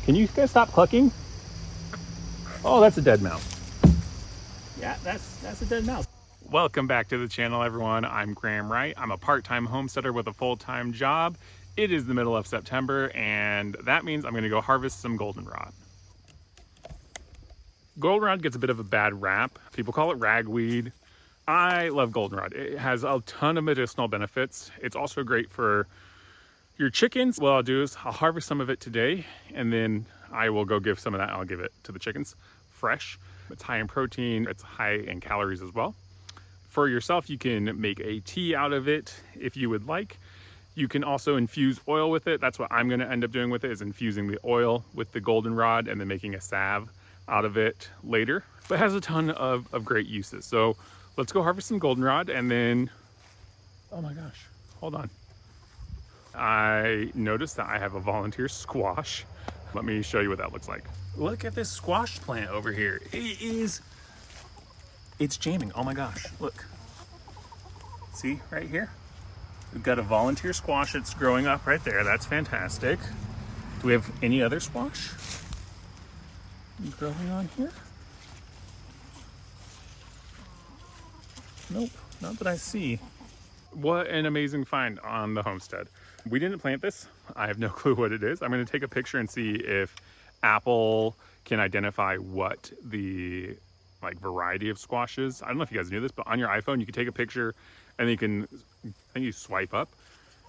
Can you guys stop clucking? Oh, that's a dead mouse. Yeah, that's a dead mouse. Welcome back to the channel, everyone. I'm Graham Wright. I'm a part-time homesteader with a full-time job. It is the middle of September, and that means I'm gonna go harvest some goldenrod. Goldenrod gets a bit of a bad rap. People call it ragweed. I love goldenrod. It has a ton of medicinal benefits. It's also great for your chickens. What I'll do is I'll harvest some of it today, and then I will go give some of that. I'll give it to the chickens fresh. It's high in protein. It's high in calories as well. For yourself, you can make a tea out of it if you would like. You can also infuse oil with it. That's what I'm going to end up doing with it, is infusing the oil with the goldenrod and then making a salve out of it later. But it has a ton of great uses. So let's go harvest some goldenrod, and then, oh my gosh, hold on. I noticed that I have a volunteer squash. Let me show you what that looks like. Look at this squash plant over here. It's jamming. Oh my gosh, look. See right here? We've got a volunteer squash that's growing up right there. That's fantastic. Do we have any other squash growing on here? Nope, not that I see. What an amazing find on the homestead. We didn't plant this. I have no clue what it is. I'm going to take a picture and see if Apple can identify what the variety of squash is. I don't know if you guys knew this, but on your iPhone you can take a picture and you can, I think you swipe up,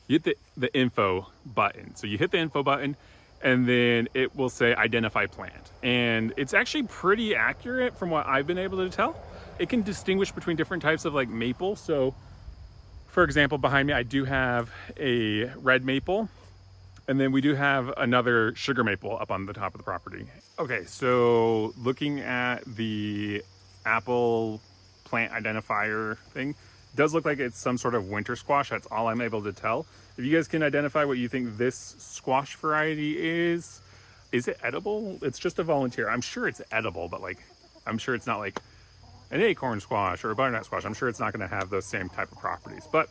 you hit the info button. So you hit the info button and then it will say identify plant. And it's actually pretty accurate from what I've been able to tell. It can distinguish between different types of maple. So for example, behind me, I do have a red maple, and then we do have another sugar maple up on the top of the property. Okay, so looking at the Apple plant identifier thing, does look like it's some sort of winter squash. That's all I'm able to tell. If you guys can identify what you think this squash variety is it edible? It's just a volunteer. I'm sure it's edible, but I'm sure it's not like an acorn squash or a butternut squash. I'm sure it's not going to have those same type of properties, but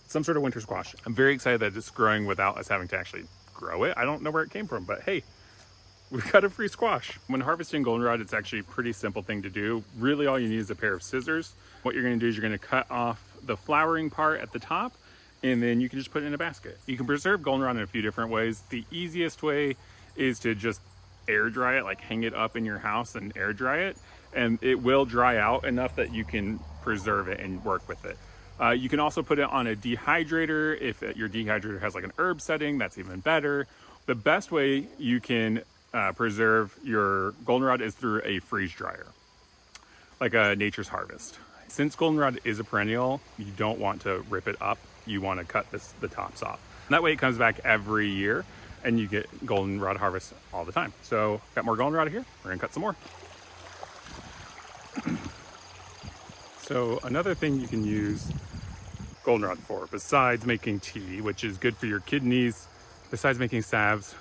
some sort of winter squash. I'm very excited that it's growing without us having to actually grow it. I don't know where it came from, but hey, we've got a free squash. When harvesting goldenrod, it's actually a pretty simple thing to do. Really all you need is a pair of scissors. What you're going to do is you're going to cut off the flowering part at the top, and then you can just put it in a basket. You can preserve goldenrod in a few different ways. The easiest way is to just air dry it, hang it up in your house and air dry it, and it will dry out enough that you can preserve it and work with it. You can also put it on a dehydrator. If your dehydrator has an herb setting, that's even better. The best way you can preserve your goldenrod is through a freeze dryer, like a Nature's Harvest. Since goldenrod is a perennial, you don't want to rip it up. You want to cut the tops off. And that way it comes back every year and you get goldenrod harvest all the time. So got more goldenrod here. We're gonna cut some more. So another thing you can use goldenrod for, besides making tea, which is good for your kidneys, besides making salves,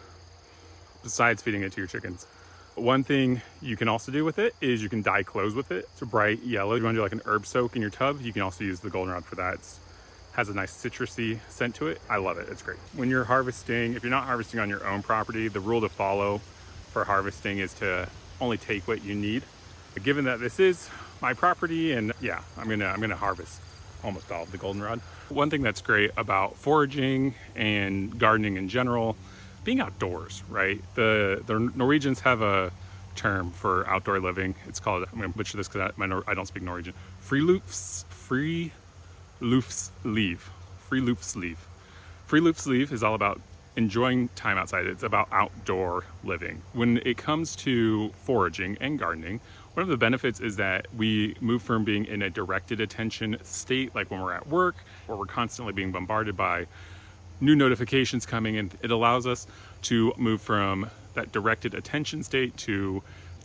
besides feeding it to your chickens, one thing you can also do with it is you can dye clothes with it. It's a bright yellow. You want to do an herb soak in your tub, you can also use the goldenrod for that. It has a nice citrusy scent to it. I love it. It's great. When you're harvesting, if you're not harvesting on your own property, the rule to follow for harvesting is to only take what you need. But given that this is my property, and yeah, I'm gonna harvest almost all of the goldenrod. One thing that's great about foraging and gardening in general, being outdoors, right? The Norwegians have a term for outdoor living. It's called, I'm gonna butcher this because I don't speak Norwegian, friluftsliv. Friluftsliv is all about enjoying time outside. It's about outdoor living. When it comes to foraging and gardening, one of the benefits is that we move from being in a directed attention state, like when we're at work, where we're constantly being bombarded by new notifications coming in. It allows us to move from that directed attention state to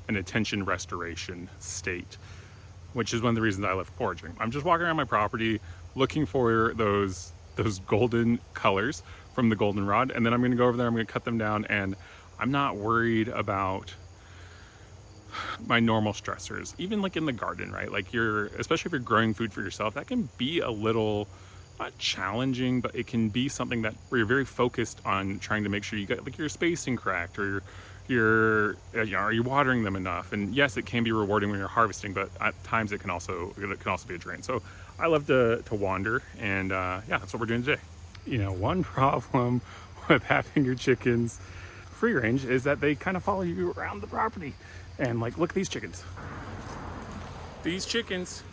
an attention restoration state, which is one of the reasons I love foraging. I'm just walking around my property looking for those golden colors from the goldenrod, and then I'm gonna go over there, I'm gonna cut them down, and I'm not worried about my normal stressors, even in the garden, right? Especially if you're growing food for yourself, that can be a little, not challenging, but it can be something that where you're very focused on trying to make sure you get your spacing correct, or are you watering them enough? And yes, it can be rewarding when you're harvesting, but at times it can also be a drain. So I love to wander, and yeah, that's what we're doing today. You know, one problem with having your chickens free range is that they kind of follow you around the property. And like, look at these chickens. These chickens,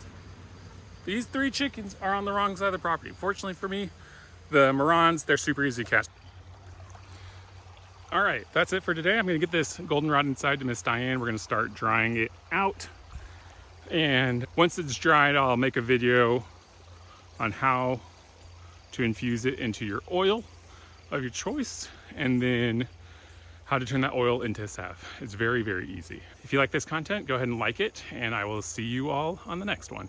these 3 chickens are on the wrong side of the property. Fortunately for me, the Morans, they're super easy to catch. All right, that's it for today. I'm gonna get this goldenrod inside to Miss Diane. We're gonna start drying it out. And once it's dried, I'll make a video on how to infuse it into your oil of your choice, and then how to turn that oil into salve. It's very, very easy. If you like this content, go ahead and like it, and I will see you all on the next one.